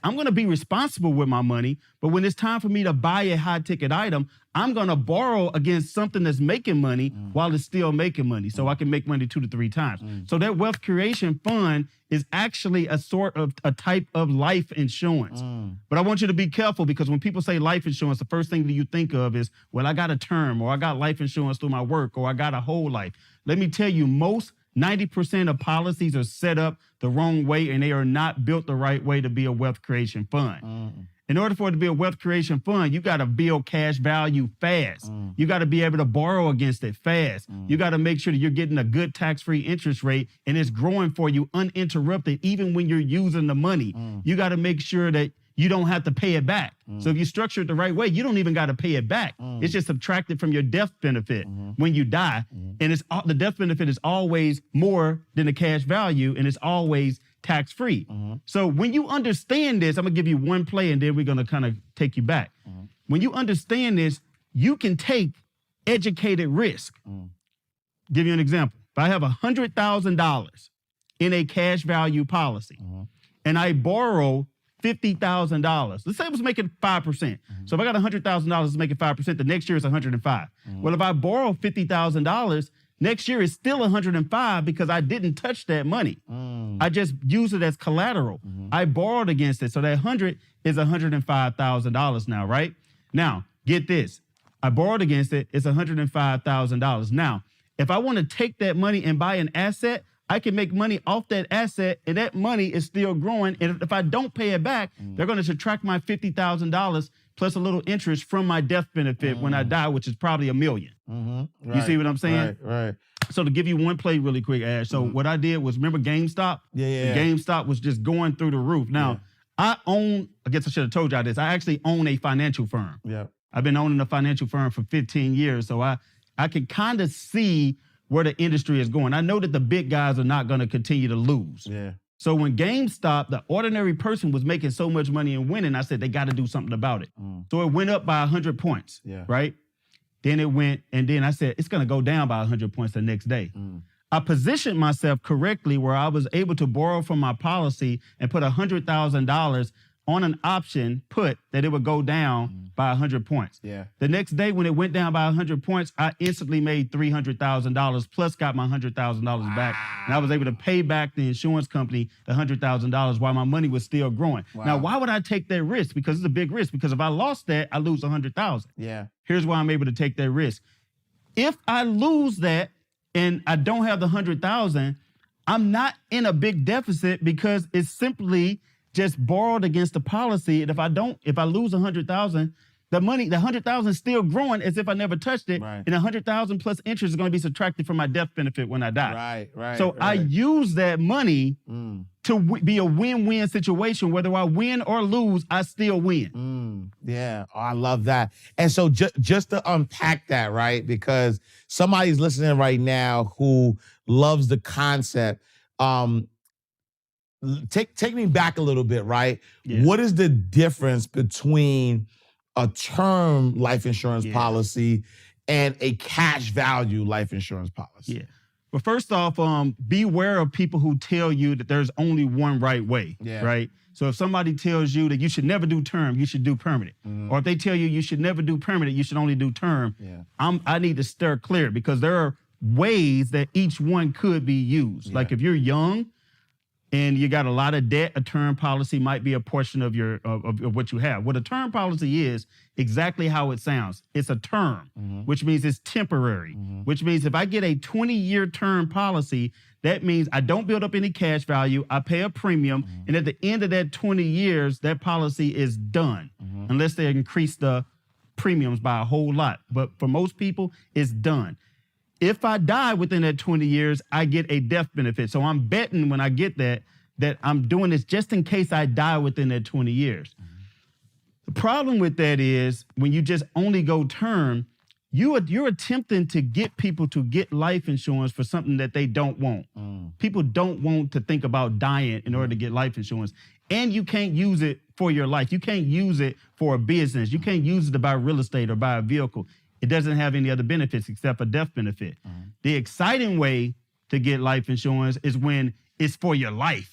I'm going to be responsible with my money, but when it's time for me to buy a high-ticket item, I'm going to borrow against something that's making money while it's still making money, so I can make money 2 to 3 times. So that wealth creation fund is actually a type of life insurance. But I want you to be careful, because when people say life insurance, the first thing that you think of is, well, I got a term, or I got life insurance through my work, or I got a whole life. Let me tell you, most 90% of policies are set up the wrong way, and they are not built the right way to be a wealth creation fund. In order for it to be a wealth creation fund, you got to build cash value fast. You got to be able to borrow against it fast. You got to make sure that you're getting a good tax-free interest rate and it's growing for you uninterrupted, even when you're using the money. You got to make sure that you don't have to pay it back. So if you structure it the right way, you don't even got to pay it back. It's just subtracted from your death benefit when you die. And the death benefit is always more than the cash value, and it's always tax-free. So when you understand this, I'm going to give you one play, and then we're going to kind of take you back. When you understand this, you can take educated risk. Give you an example. If I have $100,000 in a cash value policy, and I borrow $50,000. Let's say it was making 5%. So if I got $100,000 to make it 5%, the next year is 105. Well, if I borrow $50,000, next year is still 105 because I didn't touch that money. I just used it as collateral. I borrowed against it. So that 100 is $105,000 now, right? Now, get this. I borrowed against it. It's $105,000. Now, if I want to take that money and buy an asset, I can make money off that asset, and that money is still growing. And if I don't pay it back, they're going to subtract my $50,000 plus a little interest from my death benefit when I die, which is probably $1 million. Right. You see what I'm saying? Right. So to give you one play really quick, Ash. So what I did was, remember GameStop? Yeah. GameStop was just going through the roof. Now, I guess I should have told y'all this. I actually own a financial firm. I've been owning a financial firm for 15 years. So I can kind of see where the industry is going. I know that the big guys are not going to continue to lose. So when GameStop, the ordinary person was making so much money and winning, I said they got to do something about it. So it went up by 100 points, right? Then it went, and then I said it's going to go down by 100 points the next day. I positioned myself correctly where I was able to borrow from my policy and put $100,000 on an option put that it would go down by 100 points. The next day when it went down by 100 points, I instantly made $300,000 plus got my $100,000 back. And I was able to pay back the insurance company the $100,000 while my money was still growing. Now, why would I take that risk? Because it's a big risk. Because if I lost that, I lose $100,000. Here's why I'm able to take that risk. If I lose that and I don't have the $100,000, I'm not in a big deficit because it's simply just borrowed against the policy. And if I lose $100,000, the $100,000 is still growing as if I never touched it. And $100,000 plus interest is going to be subtracted from my death benefit when I die. So I use that money to be a win-win situation. Whether I win or lose, I still win. Oh, I love that. And so just to unpack that, right? Because somebody's listening right now who loves the concept. Take me back a little bit, right? What is the difference between a term life insurance policy and a cash value life insurance policy? Well, first off, beware of people who tell you that there's only one right way, right? So if somebody tells you that you should never do term, you should do permanent. Or if they tell you you should never do permanent, you should only do term, I need to steer clear, because there are ways that each one could be used. Like if you're young and you got a lot of debt, a term policy might be a portion of your of what you have. What a term policy is, exactly how it sounds. It's a term, which means it's temporary, which means if I get a 20-year term policy, that means I don't build up any cash value, I pay a premium, and at the end of that 20 years, that policy is done, unless they increase the premiums by a whole lot. But for most people, it's done. If I die within that 20 years, I get a death benefit. So I'm betting when I get that I'm doing this just in case I die within that 20 years. The problem with that is when you just only go term, you're attempting to get people to get life insurance for something that they don't want. People don't want to think about dying in order to get life insurance. And you can't use it for your life. You can't use it for a business. You can't use it to buy real estate or buy a vehicle. It doesn't have any other benefits except a death benefit. The exciting way to get life insurance is when it's for your life.